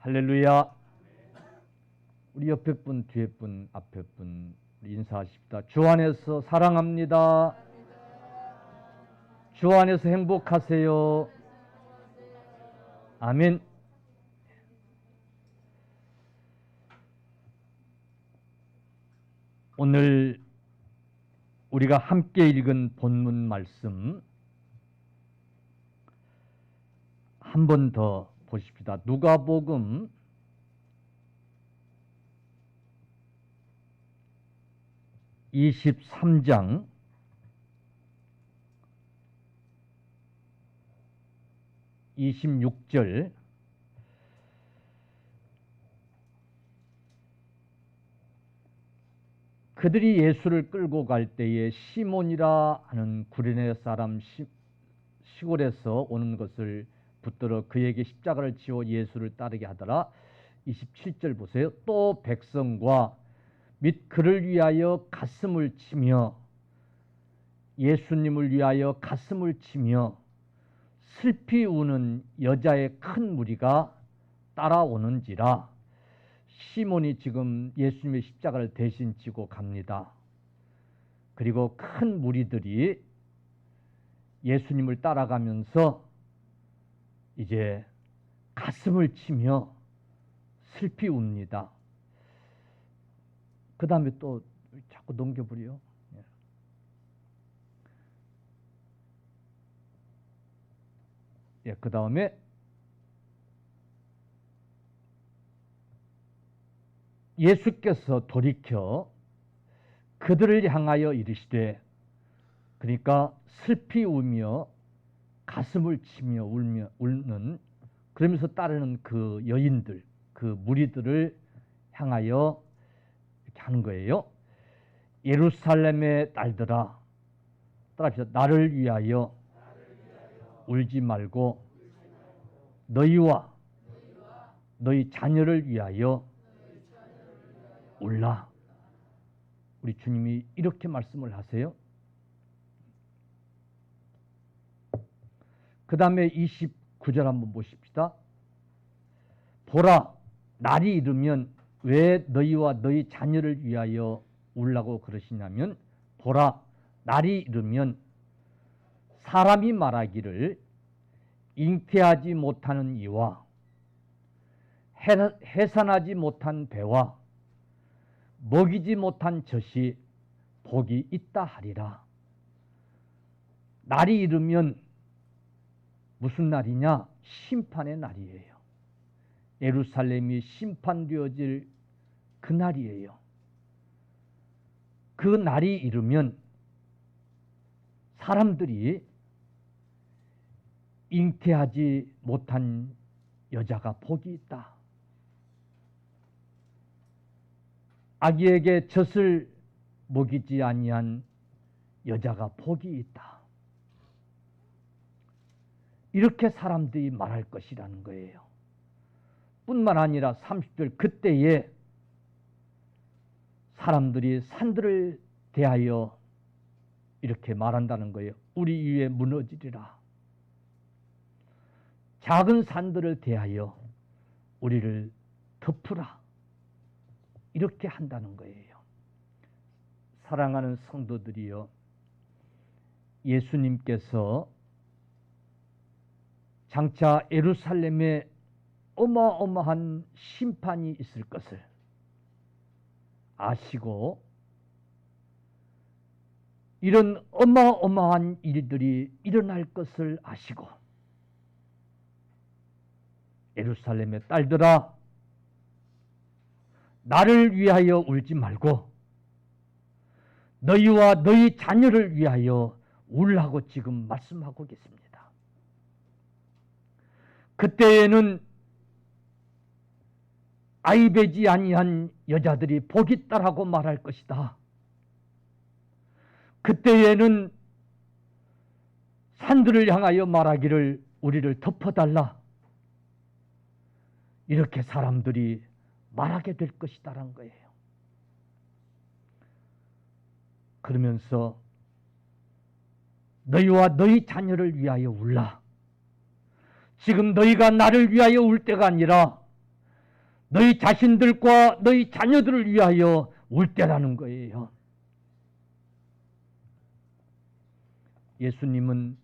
할렐루야. 우리 옆에 분, 뒤에 분, 앞에 분 인사하십시다. 주 안에서 사랑합니다. 주 안에서 행복하세요. 아멘. 오늘 우리가 함께 읽은 본문 말씀 한 번 더 보십시다. 누가복음 23장 26절 그들이 예수를 끌고 갈 때에 시몬이라 하는 구레네 사람 시골에서 오는 것을 붙들어 그에게 십자가를 지워 예수를 따르게 하더라. 27절 보세요. 또 백성과 및 그를 위하여 가슴을 치며 예수님을 위하여 가슴을 치며 슬피 우는 여자의 큰 무리가 따라오는지라. 시몬이 지금 예수님의 십자가를 대신 지고 갑니다. 그리고 큰 무리들이 예수님을 따라가면서 이제 가슴을 치며 슬피 웁니다. 그 다음에 또 자꾸 넘겨버려. 그 다음에 예수께서 돌이켜 그들을 향하여 이르시되, 그러니까 슬피 우며 가슴을 치며 울는, 그러면서 따르는 그 여인들, 그 무리들을 향하여 이렇게 하는 거예요. 예루살렘의 딸들아, 따라합시다. 나를 위하여 울지 말고 너희와 너희 자녀를 위하여 울라. 우리 주님이 이렇게 말씀을 하세요. 그 다음에 29절 한번 보십시다. 보라, 날이 이르면 왜 너희와 너희 자녀를 위하여 울라고 그러시냐면, 보라, 날이 이르면 사람이 말하기를 잉태하지 못하는 이와 해산하지 못한 배와 먹이지 못한 젖이 복이 있다 하리라. 날이 이르면 무슨 날이냐? 심판의 날이에요. 예루살렘이 심판되어질 그 날이에요. 그 날이 이르면 사람들이 잉태하지 못한 여자가 복이 있다. 아기에게 젖을 먹이지 아니한 여자가 복이 있다. 이렇게 사람들이 말할 것이라는 거예요. 뿐만 아니라 30절 그때에 사람들이 산들을 대하여 이렇게 말한다는 거예요. 우리 위에 무너지리라. 작은 산들을 대하여 우리를 덮으라. 이렇게 한다는 거예요. 사랑하는 성도들이여, 예수님께서 장차 예루살렘에 어마어마한 심판이 있을 것을 아시고, 이런 어마어마한 일들이 일어날 것을 아시고, 예루살렘의 딸들아, 나를 위하여 울지 말고 너희와 너희 자녀를 위하여 울라고 지금 말씀하고 계십니다. 그때에는 아이 배지 아니한 여자들이 복이 있다라고 말할 것이다. 그때에는 산들을 향하여 말하기를 우리를 덮어달라. 이렇게 사람들이 말하게 될 것이다라는 거예요. 그러면서 너희와 너희 자녀를 위하여 울라. 지금 너희가 나를 위하여 울 때가 아니라 너희 자신들과 너희 자녀들을 위하여 울 때라는 거예요. 예수님은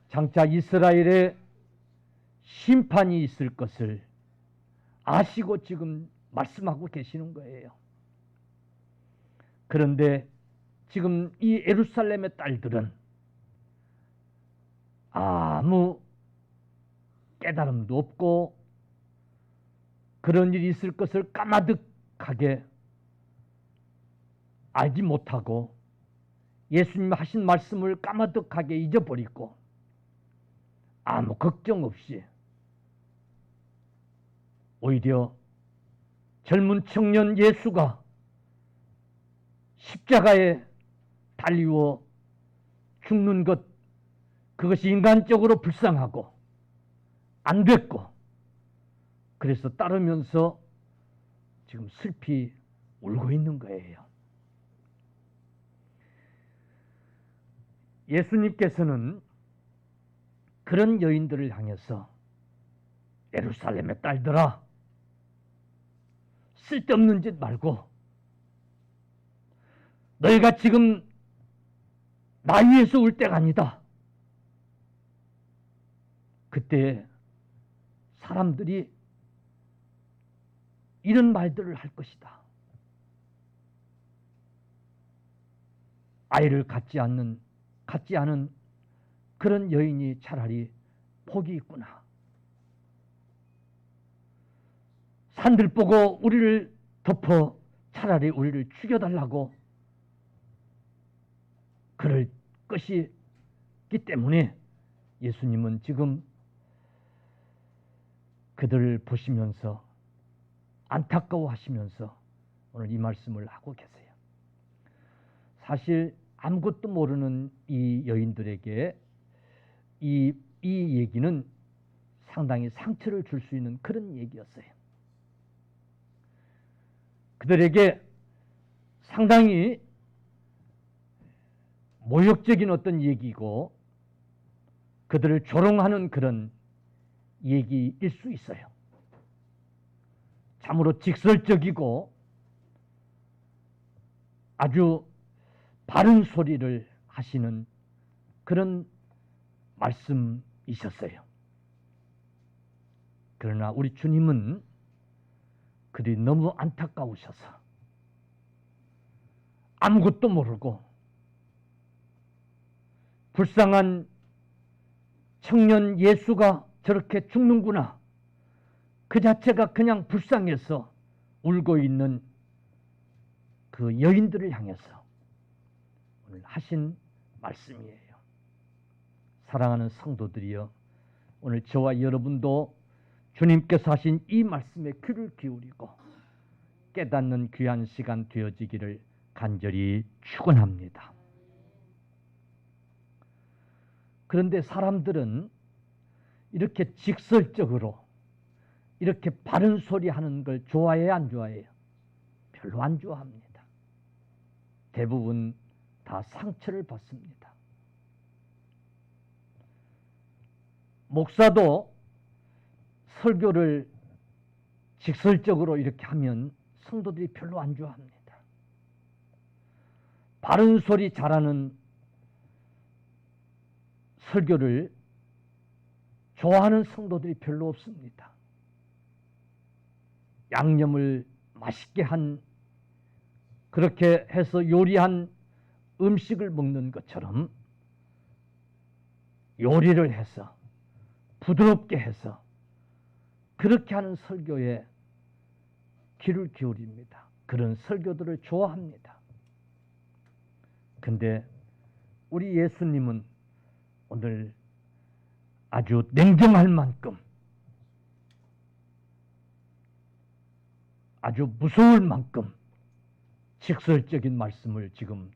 장차 이스라엘에 심판이 있을 것을 아시고 지금 말씀하고 계시는 거예요. 그런데 지금 이 예루살렘의 딸들은 아무 깨달음도 없고 그런 일이 있을 것을 까마득하게 알지 못하고 예수님 하신 말씀을 까마득하게 잊어버리고 아무 걱정 없이 오히려 젊은 청년 예수가 십자가에 달리워 죽는 것, 그것이 인간적으로 불쌍하고 안 됐고, 그래서 따르면서 지금 슬피 울고 있는 거예요. 예수님께서는 그런 여인들을 향해서 예루살렘의 딸들아, 쓸데없는 짓 말고 너희가 지금 나 위해서 울 때가 아니다. 그때 사람들이 이런 말들을 할 것이다. 아이를 갖지 않은 그런 여인이 차라리 복이 있구나. 산들 보고 우리를 덮어 차라리 우리를 죽여달라고 그럴 것이기 때문에 예수님은 지금 그들을 보시면서 안타까워하시면서 오늘 이 말씀을 하고 계세요. 사실 아무것도 모르는 이 여인들에게 이 얘기는 상당히 상처를 줄 수 있는 그런 얘기였어요. 그들에게 상당히 모욕적인 어떤 얘기고 그들을 조롱하는 그런 얘기일 수 있어요. 참으로 직설적이고 아주 바른 소리를 하시는 그런 말씀이셨어요. 그러나 우리 주님은 그들이 너무 안타까우셔서 아무것도 모르고 불쌍한 청년 예수가 저렇게 죽는구나, 그 자체가 그냥 불쌍해서 울고 있는 그 여인들을 향해서 오늘 하신 말씀이에요. 사랑하는 성도들이여, 오늘 저와 여러분도 주님께서 하신 이 말씀에 귀를 기울이고 깨닫는 귀한 시간 되어지기를 간절히 축원합니다. 그런데 사람들은 이렇게 직설적으로 이렇게 바른 소리 하는 걸 좋아해요, 안 좋아해요? 별로 안 좋아합니다. 대부분 다 상처를 받습니다. 목사도 설교를 직설적으로 이렇게 하면 성도들이 별로 안 좋아합니다. 바른 소리 잘하는 설교를 좋아하는 성도들이 별로 없습니다. 양념을 맛있게 한, 그렇게 해서 요리한 음식을 먹는 것처럼 요리를 해서 부드럽게 해서 그렇게 하는 설교에 귀를 기울입니다. 그런 설교들을 좋아합니다. 근데 우리 예수님은 오늘 아주 냉정할 만큼, 아주 무서울 만큼 직설적인 말씀을 지금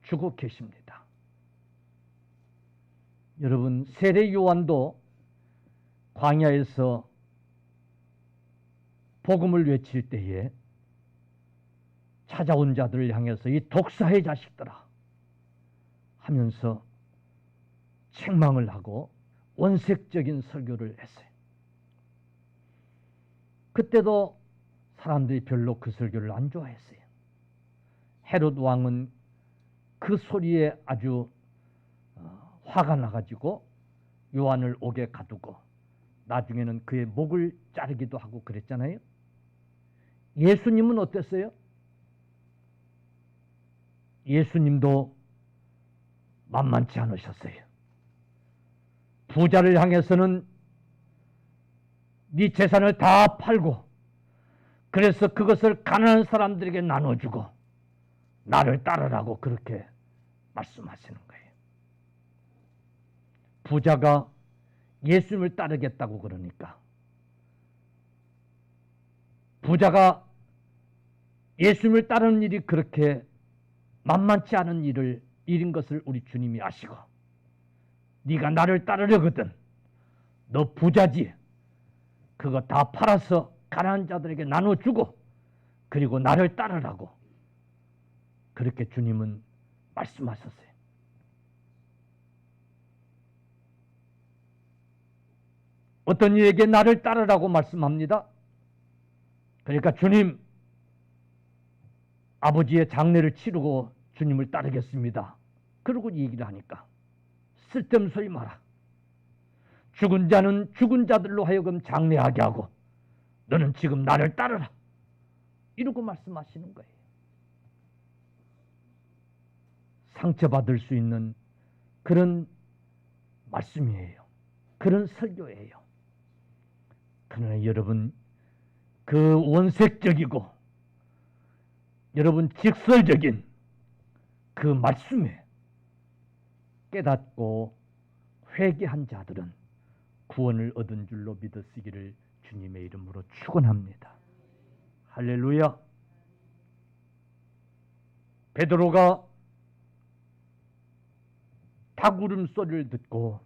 주고 계십니다. 여러분, 세례 요한도 광야에서 복음을 외칠 때에 찾아온 자들을 향해서 이 독사의 자식들아 하면서 책망을 하고 원색적인 설교를 했어요. 그때도 사람들이 별로 그 설교를 안 좋아했어요. 헤롯 왕은 그 소리에 아주 화가 나가지고 요한을 옥에 가두고 나중에는 그의 목을 자르기도 하고 그랬잖아요. 예수님은 어땠어요? 예수님도 만만치 않으셨어요. 부자를 향해서는 네 재산을 다 팔고 그래서 그것을 가난한 사람들에게 나눠주고 나를 따르라고 그렇게 말씀하시는 거예요. 부자가 예수님을 따르겠다고 그러니까 부자가 예수님을 따르는 일이 그렇게 만만치 않은 일인 것을 우리 주님이 아시고 네가 나를 따르려거든 너 부자지 그거 다 팔아서 가난한 자들에게 나눠주고 그리고 나를 따르라고 그렇게 주님은 말씀하셨어요. 어떤 이에게 나를 따르라고 말씀합니다. 그러니까 주님 아버지의 장례를 치르고 주님을 따르겠습니다. 그러고 얘기를 하니까 쓸데없는 소리 마라. 죽은 자는 죽은 자들로 하여금 장례하게 하고 너는 지금 나를 따르라. 이러고 말씀하시는 거예요. 상처받을 수 있는 그런 말씀이에요. 그런 설교예요. 그러나 여러분 그 원색적이고 여러분 직설적인 그 말씀에 깨닫고 회개한 자들은 구원을 얻은 줄로 믿으시기를 주님의 이름으로 축원합니다. 할렐루야. 베드로가 닭 울음소리를 듣고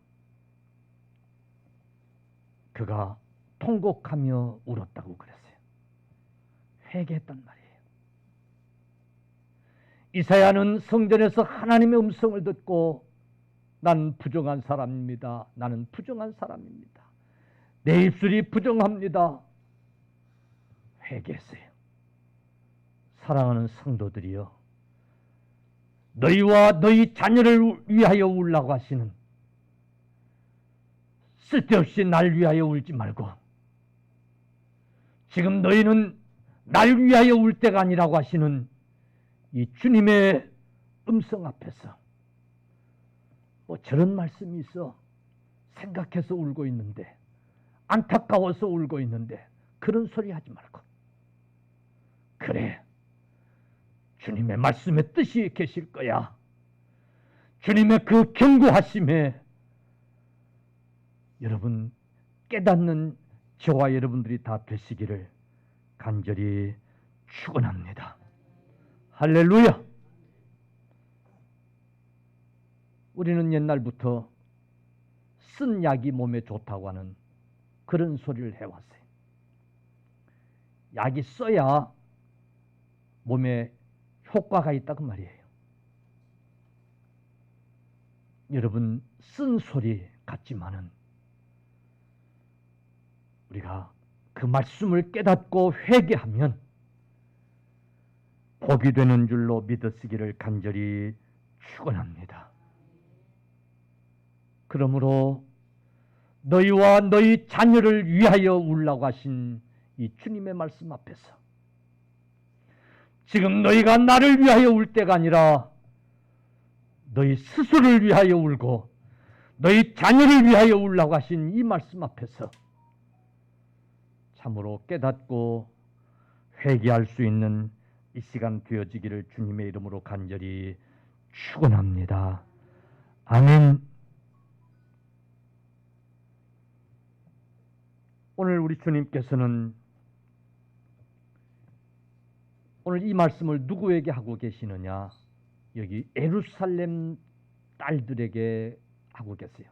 그가 통곡하며 울었다고 그랬어요. 회개했단 말이에요. 이사야는 성전에서 하나님의 음성을 듣고 난 부정한 사람입니다. 나는 부정한 사람입니다. 내 입술이 부정합니다. 회개했어요. 사랑하는 성도들이여, 너희와 너희 자녀를 위하여 울라고 하시는, 쓸데없이 날 위하여 울지 말고 지금 너희는 날 위하여 울 때가 아니라고 하시는 이 주님의 음성 앞에서 뭐 저런 말씀이 있어 생각해서 울고 있는데, 안타까워서 울고 있는데 그런 소리 하지 말고, 그래 주님의 말씀의 뜻이 계실 거야. 주님의 그 경고하심에 여러분 깨닫는 저와 여러분들이 다 되시기를 간절히 축원합니다. 할렐루야. 우리는 옛날부터 쓴 약이 몸에 좋다고 하는 그런 소리를 해왔어요. 약이 써야 몸에 효과가 있다고 말이에요. 여러분 쓴 소리 같지만은 우리가 그 말씀을 깨닫고 회개하면 복이 되는 줄로 믿으시기를 간절히 축원합니다. 그러므로 너희와 너희 자녀를 위하여 울라고 하신 이 주님의 말씀 앞에서 지금 너희가 나를 위하여 울 때가 아니라 너희 스스로를 위하여 울고 너희 자녀를 위하여 울라고 하신 이 말씀 앞에서 참으로 깨닫고 회개할 수 있는 이 시간 되어지기를 주님의 이름으로 간절히 축원합니다. 아멘. 오늘 우리 주님께서는 오늘 이 말씀을 누구에게 하고 계시느냐? 여기 예루살렘 딸들에게 하고 계세요.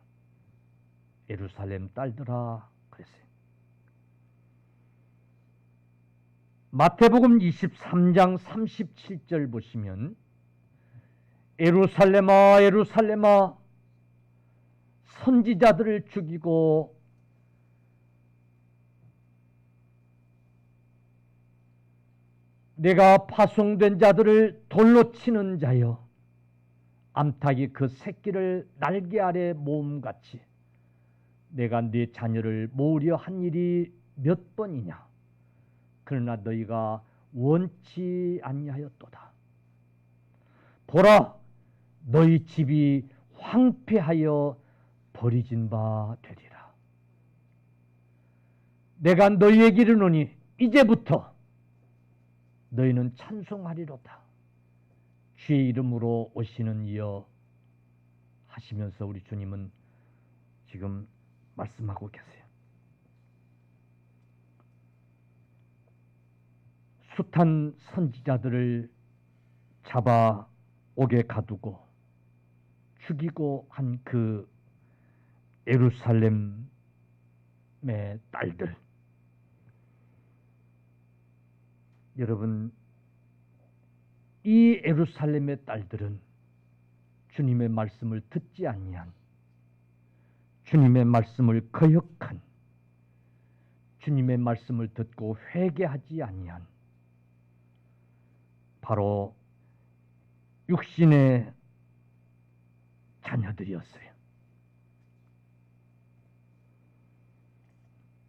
예루살렘 딸들아 그랬어요. 마태복음 23장 37절 보시면 예루살렘아 예루살렘아 선지자들을 죽이고 내가 파송된 자들을 돌로 치는 자여, 암탉이 그 새끼를 날개 아래 모음같이 내가 네 자녀를 모으려 한 일이 몇 번이냐. 그러나 너희가 원치 아니하였도다. 보라, 너희 집이 황폐하여 버리진 바 되리라. 내가 너희에게 이르노니 이제부터 너희는 찬송하리로다. 주의 이름으로 오시는 이여 하시면서 우리 주님은 지금 말씀하고 계세요. 숱한 선지자들을 잡아 옥에 가두고 죽이고 한 그 예루살렘의 딸들, 여러분, 이 예루살렘의 딸들은 주님의 말씀을 듣지 아니한, 주님의 말씀을 거역한, 주님의 말씀을 듣고 회개하지 아니한 바로 육신의 자녀들이었어요.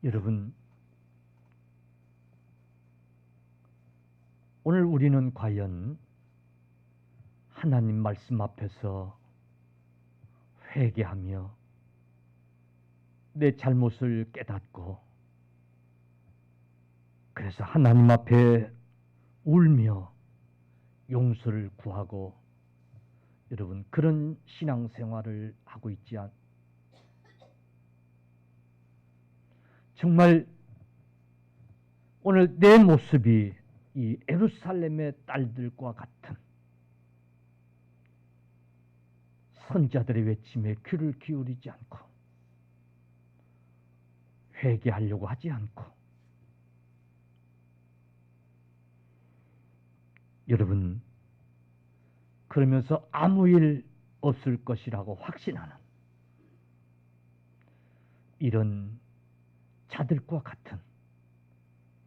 여러분, 오늘 우리는 과연 하나님 말씀 앞에서 회개하며 내 잘못을 깨닫고 그래서 하나님 앞에 울며 용서를 구하고 여러분 그런 신앙생활을 하고 있지 않? 정말 오늘 내 모습이 이 예루살렘의 딸들과 같은 선자들의 외침에 귀를 기울이지 않고 회개하려고 하지 않고 여러분 그러면서 아무 일 없을 것이라고 확신하는 이런 자들과 같은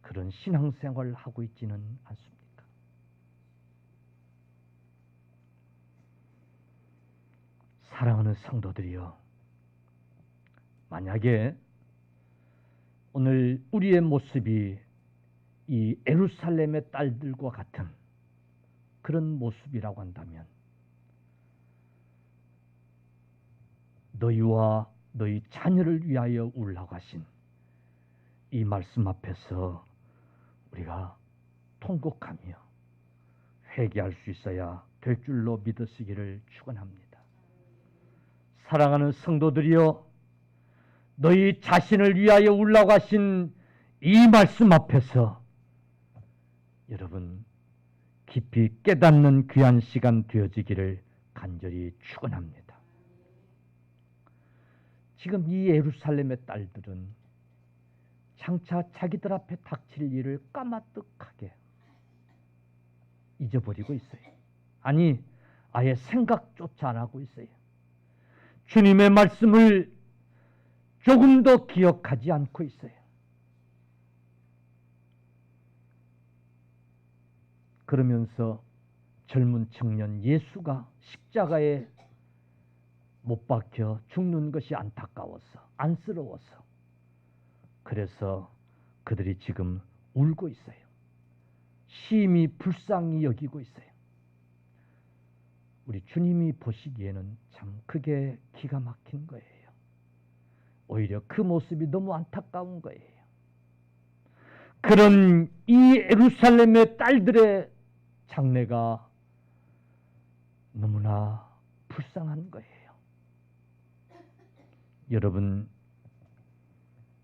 그런 신앙생활을 하고 있지는 않습니까? 사랑하는 성도들이여, 만약에 오늘 우리의 모습이 이 예루살렘의 딸들과 같은 그런 모습이라고 한다면 너희와 너희 자녀를 위하여 울라고 하신 이 말씀 앞에서 우리가 통곡하며 회개할 수 있어야 될 줄로 믿으시기를 축원합니다. 사랑하는 성도들이여, 너희 자신을 위하여 울라고 하신 이 말씀 앞에서 여러분 깊이 깨닫는 귀한 시간 되어지기를 간절히 축원합니다. 지금 이 예루살렘의 딸들은 장차 자기들 앞에 닥칠 일을 까마득하게 잊어버리고 있어요. 아니, 아예 생각조차 안 하고 있어요. 주님의 말씀을 조금 더 기억하지 않고 있어요. 그러면서 젊은 청년 예수가 십자가에 못 박혀 죽는 것이 안타까워서, 안쓰러워서 그래서 그들이 지금 울고 있어요. 심히 불쌍히 여기고 있어요. 우리 주님이 보시기에는 참 그게 기가 막힌 거예요. 오히려 그 모습이 너무 안타까운 거예요. 그런 이 예루살렘의 딸들의 장래가 너무나 불쌍한 거예요. 여러분,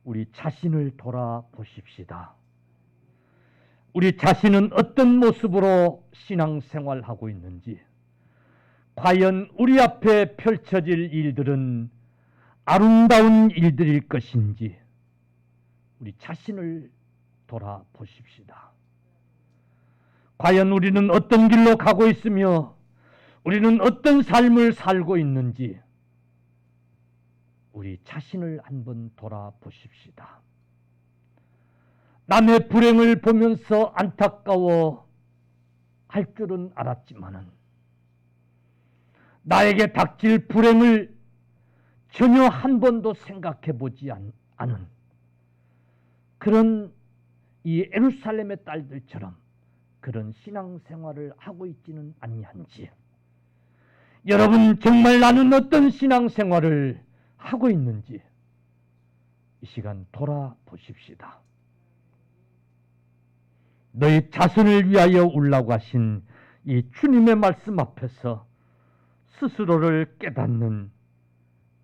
우리 자신을 돌아보십시다. 우리 자신은 어떤 모습으로 신앙생활하고 있는지, 과연 우리 앞에 펼쳐질 일들은 아름다운 일들일 것인지 우리 자신을 돌아보십시다. 과연 우리는 어떤 길로 가고 있으며 우리는 어떤 삶을 살고 있는지 우리 자신을 한번 돌아보십시다. 남의 불행을 보면서 안타까워 할 줄은 알았지만은 나에게 닥칠 불행을 전혀 한 번도 생각해 보지 않은 그런 이 예루살렘의 딸들처럼 그런 신앙생활을 하고 있지는 아니한지, 여러분 정말 나는 어떤 신앙생활을 하고 있는지 이 시간 돌아보십시다. 너희 자손을 위하여 울라고 하신 이 주님의 말씀 앞에서 스스로를 깨닫는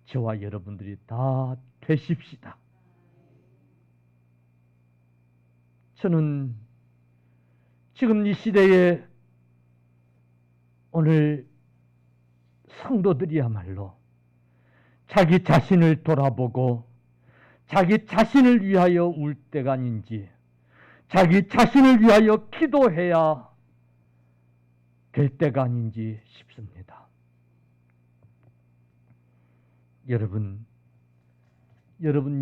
저와 여러분들이 다 되십시다. 저는 지금 이 시대에 오늘 성도들이야말로 자기 자신을 돌아보고 자기 자신을 위하여 울 때가 아닌지, 자기 자신을 위하여 기도해야 될 때가 아닌지 싶습니다. 여러분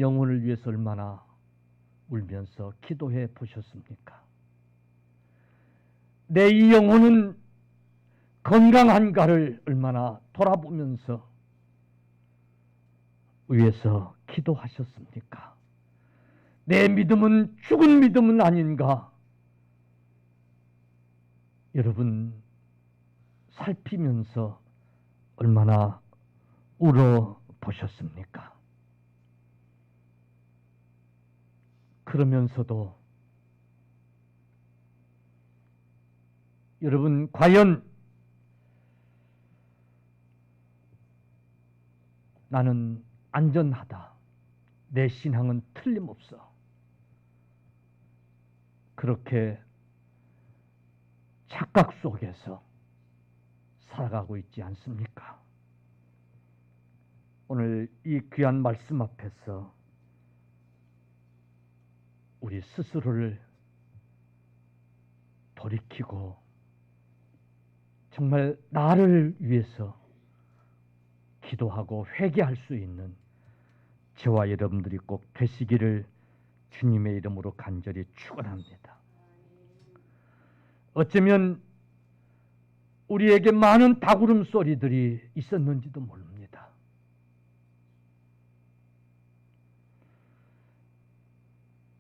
영혼을 위해서 얼마나 울면서 기도해 보셨습니까? 내 이 영혼은 건강한가를 얼마나 돌아보면서 위해서 기도하셨습니까? 내 믿음은 죽은 믿음은 아닌가? 여러분 살피면서 얼마나 울어 보셨습니까? 그러면서도 여러분 과연 나는 안전하다, 내 신앙은 틀림없어, 그렇게 착각 속에서 살아가고 있지 않습니까? 오늘 이 귀한 말씀 앞에서 우리 스스로를 돌이키고 정말 나를 위해서 기도하고 회개할 수 있는 저와 여러분들이 꼭 되시기를 주님의 이름으로 간절히 축원합니다. 어쩌면 우리에게 많은 다구름 소리들이 있었는지도 모릅니다.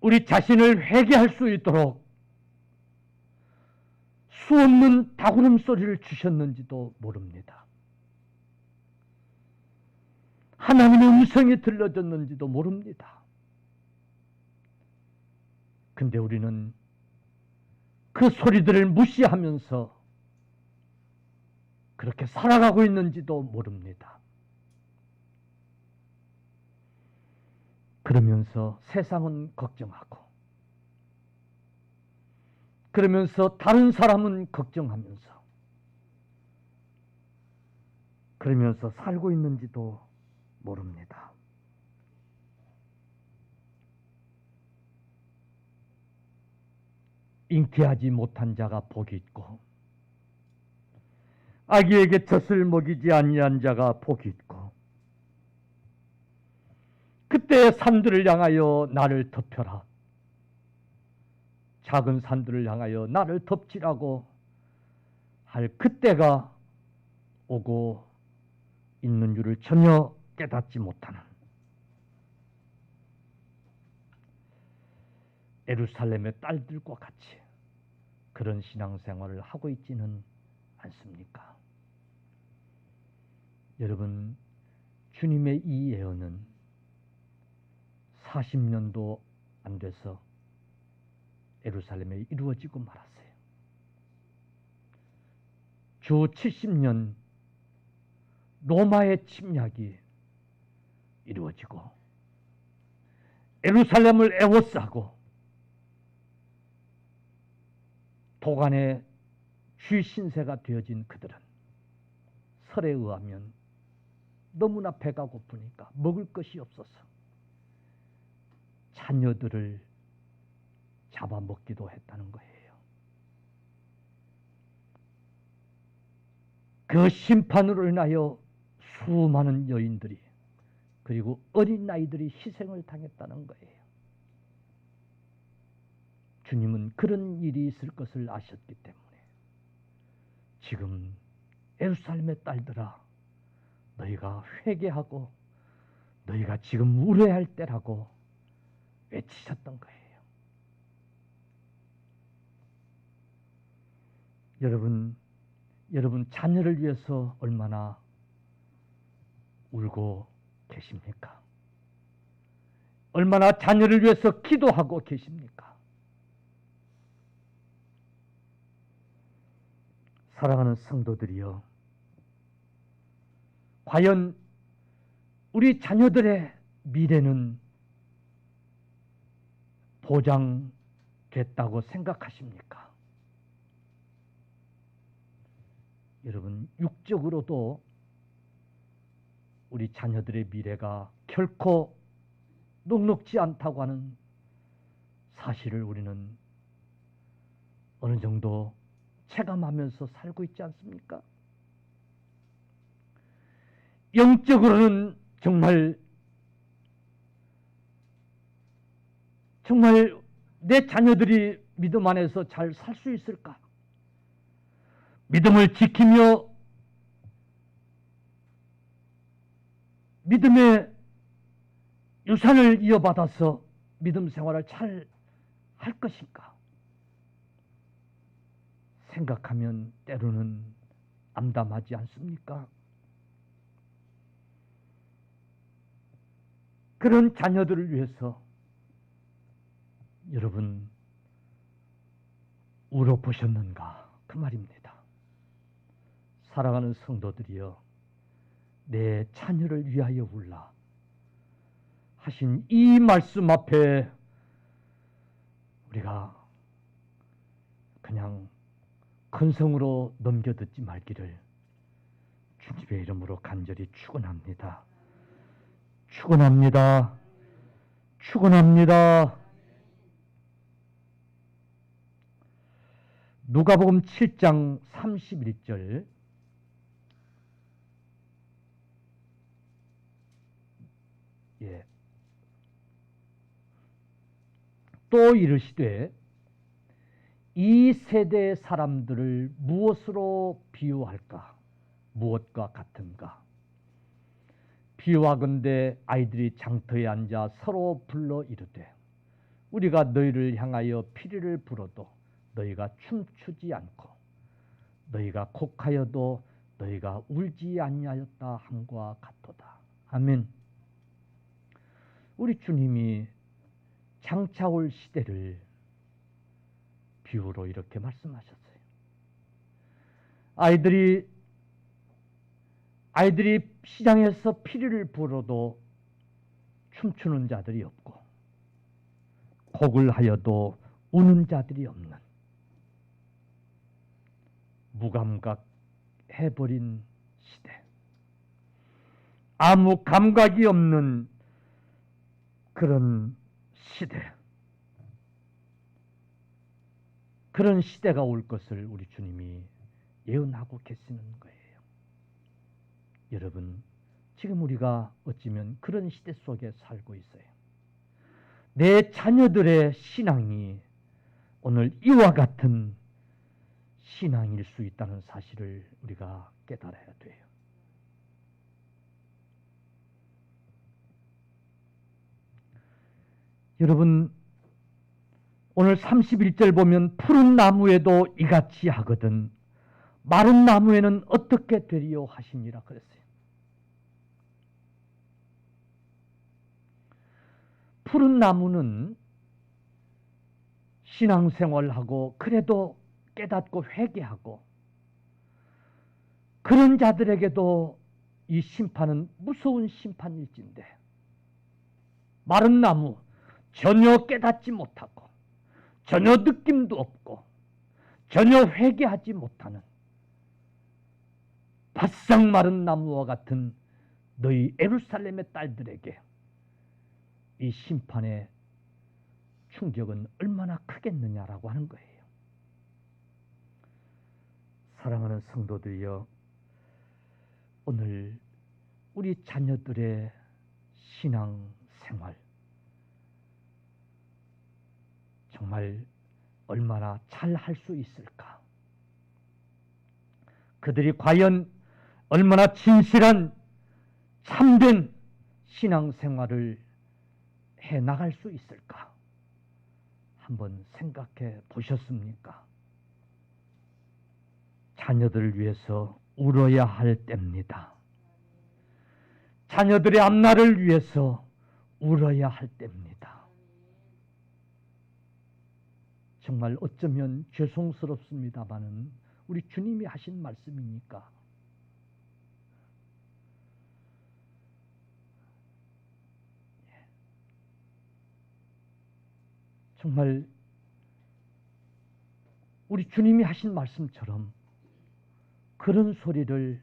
우리 자신을 회개할 수 있도록 수없는 다구름 소리를 주셨는지도 모릅니다. 하나님의 음성이 들려졌는지도 모릅니다. 근데 우리는 그 소리들을 무시하면서 그렇게 살아가고 있는지도 모릅니다. 그러면서 세상은 걱정하고, 그러면서 다른 사람은 걱정하면서, 그러면서 살고 있는지도 모릅니다. 잉태하지 못한 자가 복이 있고, 아기에게 젖을 먹이지 아니한 자가 복이 있고, 그때 산들을 향하여 나를 덮여라, 작은 산들을 향하여 나를 덮치라고 할 그때가 오고 있는 줄을 전혀 깨닫지 못하는 예루살렘의 딸들과 같이 그런 신앙생활을 하고 있지는 않습니까? 여러분, 주님의 이 예언은 40년도 안 돼서 예루살렘에 이루어지고 말았어요. 주 70년 로마의 침략이 이루어지고 예루살렘을 에워싸고 도간의 쥐신세가 되어진 그들은 설에 의하면 너무나 배가 고프니까 먹을 것이 없어서 자녀들을 잡아먹기도 했다는 거예요. 그 심판으로 인하여 수많은 여인들이 그리고 어린 아이들이 희생을 당했다는 거예요. 주님은 그런 일이 있을 것을 아셨기 때문에 지금 예루살렘의 딸들아, 너희가 회개하고 너희가 지금 우려할 때라고 외치셨던 거예요. 여러분 자녀를 위해서 얼마나 울고 계십니까? 얼마나 자녀를 위해서 기도하고 계십니까? 사랑하는 성도들이여, 과연 우리 자녀들의 미래는 보장됐다고 생각하십니까? 여러분, 육적으로도 우리 자녀들의 미래가 결코 녹록지 않다고 하는 사실을 우리는 어느 정도 체감하면서 살고 있지 않습니까? 영적으로는 정말 내 자녀들이 믿음 안에서 잘 살 수 있을까? 믿음을 지키며 믿음의 유산을 이어받아서 믿음 생활을 잘 할 것인가? 생각하면 때로는 암담하지 않습니까? 그런 자녀들을 위해서 여러분 울어보셨는가? 그 말입니다. 사랑하는 성도들이여, 내 자녀를 위하여 울라 하신 이 말씀 앞에 우리가 그냥 근성으로 넘겨듣지 말기를 주님의 이름으로 간절히 축원합니다. 축원합니다. 축원합니다. 누가복음 7장 31절, 또 이르시되 이 세대의 사람들을 무엇으로 비유할까? 무엇과 같은가? 비유하건대 아이들이 장터에 앉아 서로 불러 이르되 우리가 너희를 향하여 피리를 불어도 너희가 춤추지 않고 너희가 곡하여도 너희가 울지 아니하였다 함과 같도다. 아멘. 우리 주님이 장차 올 시대를 비유로 이렇게 말씀하셨어요. 아이들이 시장에서 피리를 불어도 춤추는 자들이 없고 곡을 하여도 우는 자들이 없는 무감각해버린 시대, 아무 감각이 없는 그런 시대, 그런 시대가 올 것을 우리 주님이 예언하고 계시는 거예요. 여러분, 지금 우리가 어찌면 그런 시대 속에 살고 있어요. 내 자녀들의 신앙이 오늘 이와 같은 신앙일 수 있다는 사실을 우리가 깨달아야 돼요. 여러분, 오늘 31절 보면 푸른 나무에도 이같이 하거든 마른 나무에는 어떻게 되리요 하시니라 그랬어요. 푸른 나무는 신앙생활하고 그래도 깨닫고 회개하고 그런 자들에게도 이 심판은 무서운 심판일진데, 마른 나무, 전혀 깨닫지 못하고 전혀 느낌도 없고 전혀 회개하지 못하는 바싹 마른 나무와 같은 너희 예루살렘의 딸들에게 이 심판의 충격은 얼마나 크겠느냐라고 하는 거예요. 사랑하는 성도들이여, 오늘 우리 자녀들의 신앙생활 정말 얼마나 잘 할 수 있을까? 그들이 과연 얼마나 진실한 참된 신앙생활을 해 나갈 수 있을까? 한번 생각해 보셨습니까? 자녀들을 위해서 울어야 할 때입니다. 자녀들의 앞날을 위해서 울어야 할 때입니다. 정말 어쩌면 죄송스럽습니다마는 우리 주님이 하신 말씀이니까 정말 우리 주님이 하신 말씀처럼 그런 소리를,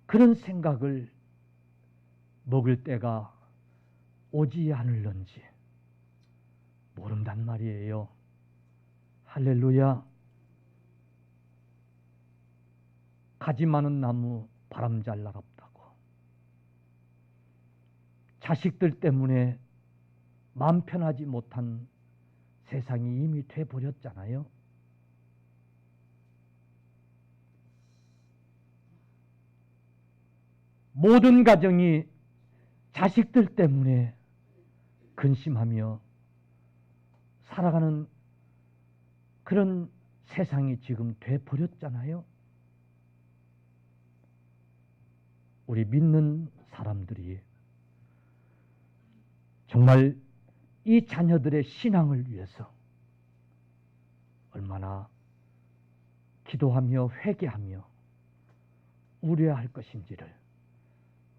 그런 생각을 먹을 때가 오지 않을런지 모른단 말이에요. 할렐루야. 가지 많은 나무 바람 잘 나갑다고. 자식들 때문에 마음 편하지 못한 세상이 이미 돼버렸잖아요. 모든 가정이 자식들 때문에 근심하며 살아가는 그런 세상이 지금 돼버렸잖아요. 우리 믿는 사람들이 정말 이 자녀들의 신앙을 위해서 얼마나 기도하며 회개하며 우려야 할 것인지를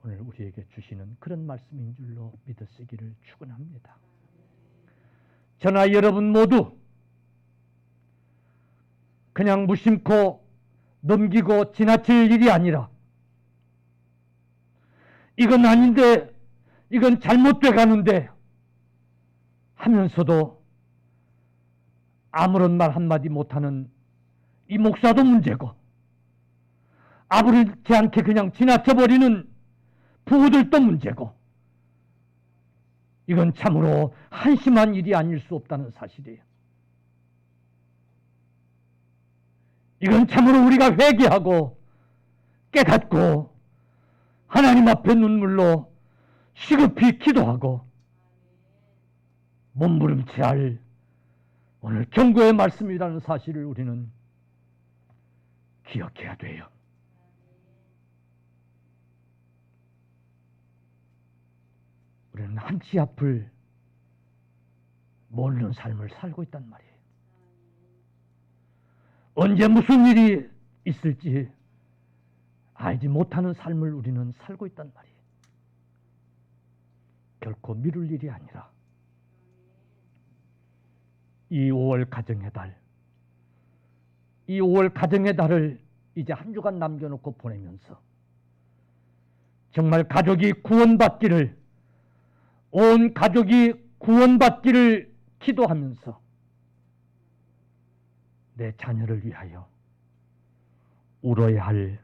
오늘 우리에게 주시는 그런 말씀인 줄로 믿으시기를 축원합니다. 저나 여러분 모두 그냥 무심코 넘기고 지나칠 일이 아니라 이건 아닌데, 이건 잘못돼 가는데 하면서도 아무런 말 한마디 못하는 이 목사도 문제고, 아무렇지 않게 그냥 지나쳐버리는 부부들도 문제고, 이건 참으로 한심한 일이 아닐 수 없다는 사실이에요. 이건 참으로 우리가 회개하고 깨닫고 하나님 앞에 눈물로 시급히 기도하고 몸부림쳐야 할 오늘 경고의 말씀이라는 사실을 우리는 기억해야 돼요. 우리는 한치 앞을 모르는 삶을 살고 있단 말이에요. 언제 무슨 일이 있을지 알지 못하는 삶을 우리는 살고 있단 말이에요. 결코 미룰 일이 아니라 이 5월 가정의 달, 이 5월 가정의 달을 이제 한 주간 남겨놓고 보내면서 정말 가족이 구원받기를, 온 가족이 구원받기를 기도하면서 내 자녀를 위하여 울어야 할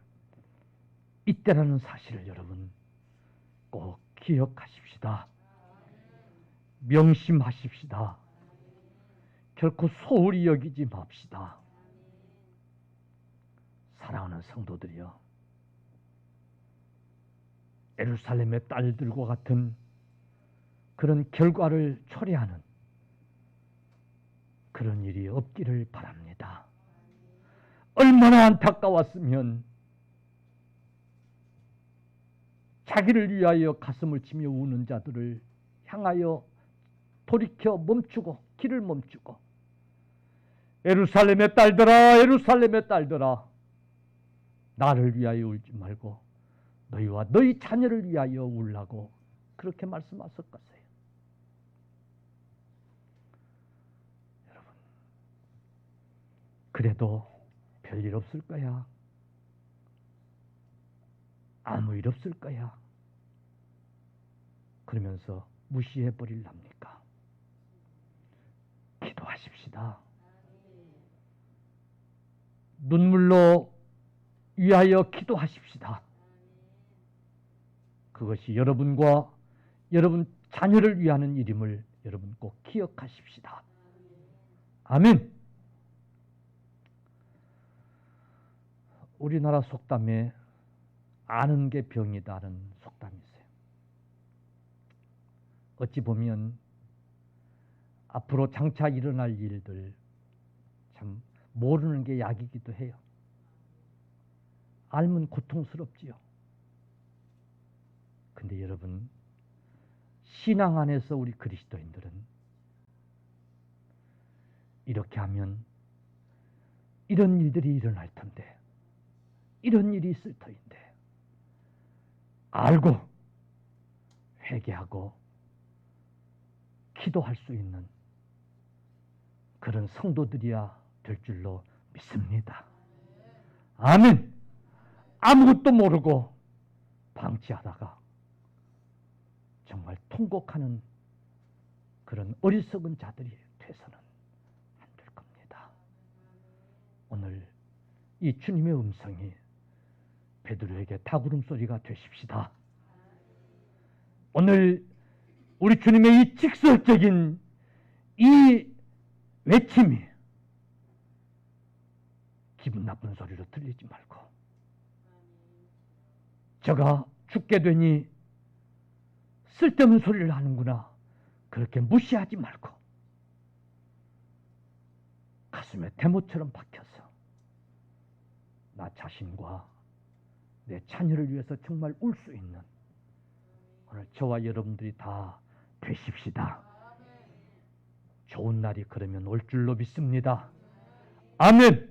이때라는 사실을 여러분 꼭 기억하십시다. 명심하십시다. 결코 소홀히 여기지 맙시다. 사랑하는 성도들이여, 예루살렘의 딸들과 같은 그런 결과를 초래하는 그런 일이 없기를 바랍니다. 얼마나 안타까웠으면 자기를 위하여 가슴을 치며 우는 자들을 향하여 돌이켜 멈추고 길을 멈추고, 예루살렘의 딸들아, 예루살렘의 딸들아, 나를 위하여 울지 말고 너희와 너희 자녀를 위하여 울라고 그렇게 말씀하셨을 것이에요. 여러분, 그래도 별일 없을 거야, 아무 일 없을 거야 그러면서 무시해 버릴랍니까? 기도하십시다. 눈물로 위하여 기도하십시다. 그것이 여러분과 여러분 자녀를 위하는 일임을 여러분 꼭 기억하십시다. 아멘. 우리나라 속담에 아는 게 병이다는 속담이 있어요. 어찌 보면 앞으로 장차 일어날 일들 참 모르는 게 약이기도 해요. 알면 고통스럽지요. 근데 여러분, 신앙 안에서 우리 그리스도인들은 이렇게 하면 이런 일들이 일어날 텐데, 이런 일이 있을 터인데, 알고 회개하고 기도할 수 있는 그런 성도들이야 될 줄로 믿습니다. 아멘. 아무것도 모르고 방치하다가 정말 통곡하는 그런 어리석은 자들이 돼서는 안 될 겁니다. 오늘 이 주님의 음성이 베드로에게 닭울음 소리가 되십시다. 오늘 우리 주님의 이 직설적인 이 외침이 기분 나쁜 소리로 들리지 말고, 저가 죽게 되니 쓸데없는 소리를 하는구나, 그렇게 무시하지 말고 가슴에 대못처럼 박혀서 나 자신과 내 자녀를 위해서 정말 울 수 있는 오늘 저와 여러분들이 다 되십시다. 좋은 날이 그러면 올 줄로 믿습니다. 아멘.